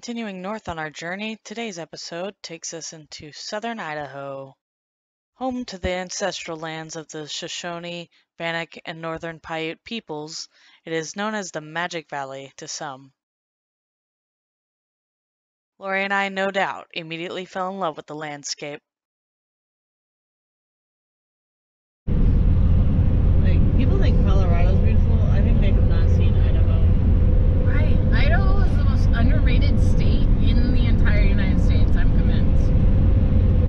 Continuing north on our journey, today's episode takes us into southern Idaho, home to the ancestral lands of the Shoshone-Bannock and northern Paiute peoples. It is known as the Magic Valley to some. Lori and I, no doubt, immediately fell in love with the landscape. People think Colorado's beautiful. I think they have not seen Idaho. Right. Idaho is the most underrated state in the entire United States, I'm convinced.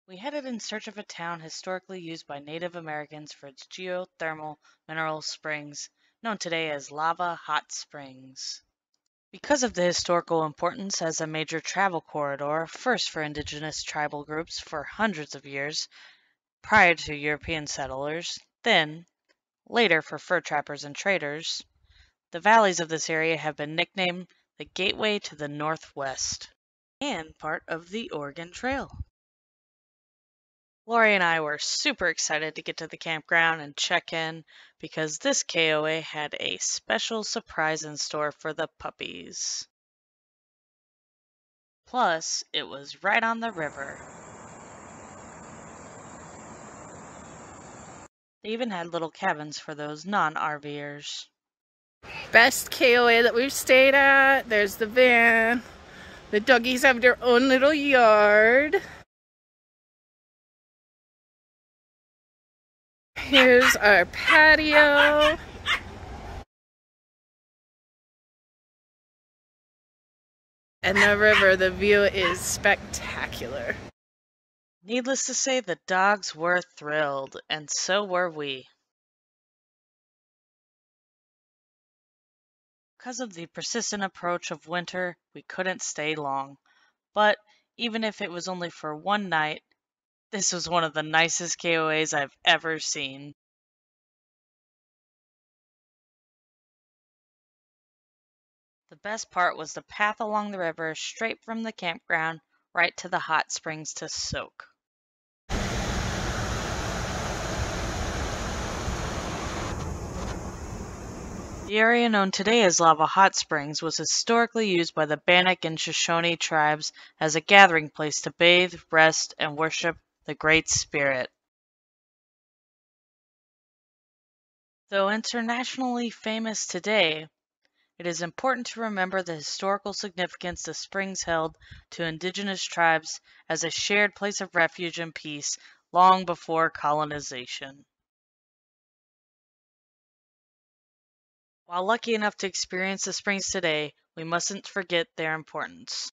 We headed in search of a town historically used by Native Americans for its geothermal mineral springs, known today as Lava Hot Springs. Because of the historical importance as a major travel corridor, first for indigenous tribal groups for hundreds of years prior to European settlers, then later for fur trappers and traders, the valleys of this area have been nicknamed the Gateway to the Northwest and part of the Oregon Trail. Lori and I were super excited to get to the campground and check in because this KOA had a special surprise in store for the puppies. Plus, it was right on the river. They even had little cabins for those non-RVers. Best KOA that we've stayed at. There's the van. The doggies have their own little yard. Here's our patio. And the river, the view is spectacular. Needless to say, the dogs were thrilled, and so were we. Because of the persistent approach of winter, we couldn't stay long. But even if it was only for one night, this was one of the nicest KOAs I've ever seen. The best part was the path along the river straight from the campground right to the hot springs to soak. The area known today as Lava Hot Springs was historically used by the Bannock and Shoshone tribes as a gathering place to bathe, rest, and worship the Great Spirit. Though internationally famous today, it is important to remember the historical significance the springs held to indigenous tribes as a shared place of refuge and peace long before colonization. While lucky enough to experience the springs today, we mustn't forget their importance.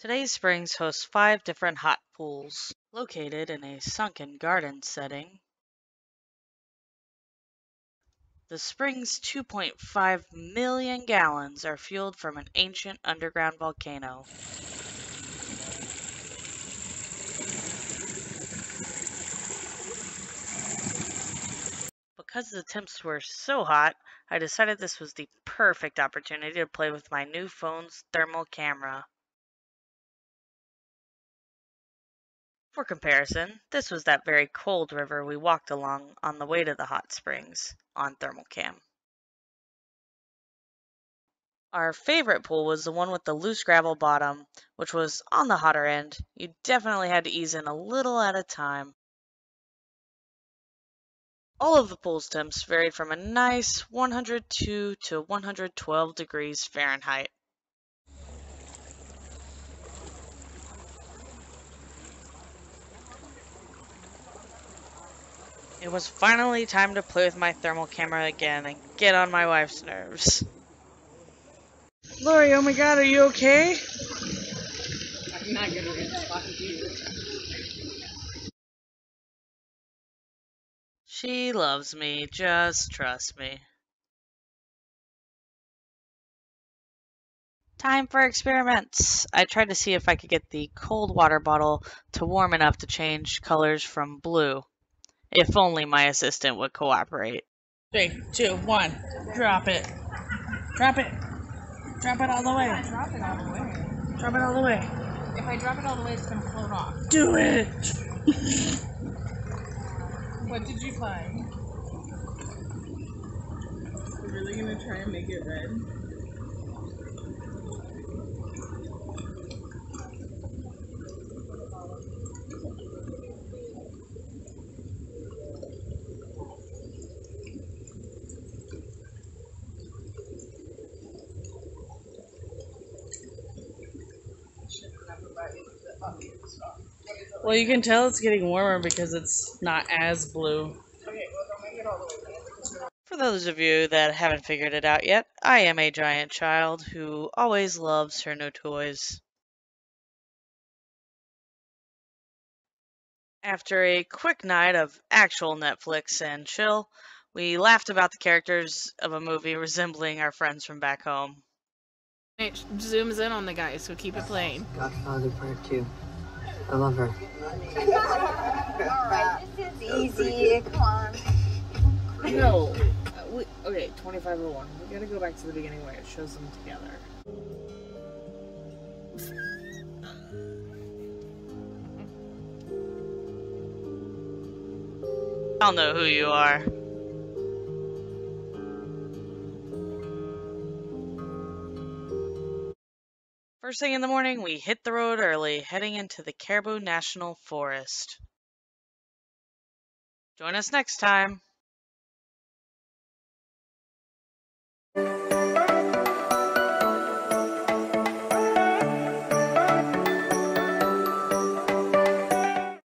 Today's springs host 5 different hot pools, located in a sunken garden setting. The spring's 2.5 million gallons are fueled from an ancient underground volcano. Because the temps were so hot, I decided this was the perfect opportunity to play with my new phone's thermal camera. For comparison, this was that very cold river we walked along on the way to the hot springs on thermal cam. Our favorite pool was the one with the loose gravel bottom, which was on the hotter end. You definitely had to ease in a little at a time. All of the pool's temps varied from a nice 102 to 112 degrees Fahrenheit. It was finally time to play with my thermal camera again and get on my wife's nerves. Lori, oh my god, are you okay? I'm not gonna get spotted either. She loves me, just trust me. Time for experiments. I tried to see if I could get the cold water bottle to warm enough to change colors from blue. If only my assistant would cooperate. 3, 2, 1. Drop it. Drop it. Drop it all the way. Drop it all the way. Drop it all the way. If I drop it all the way, it's gonna float off. Do it. What did you find? You're really gonna try and make it red? Well, you can tell it's getting warmer because it's not as blue. For those of you that haven't figured it out yet, I am a giant child who always loves her new toys. After a quick night of actual Netflix and chill, we laughed about the characters of a movie resembling our friends from back home. It zooms in on the guy, so keep it playing. Godfather Part 2. I love her. Alright, this is easy. Come on. No. Okay, 2501. We gotta go back to the beginning where it shows them together. I'll know who you are. First thing in the morning, we hit the road early, heading into the Caribou National Forest. Join us next time.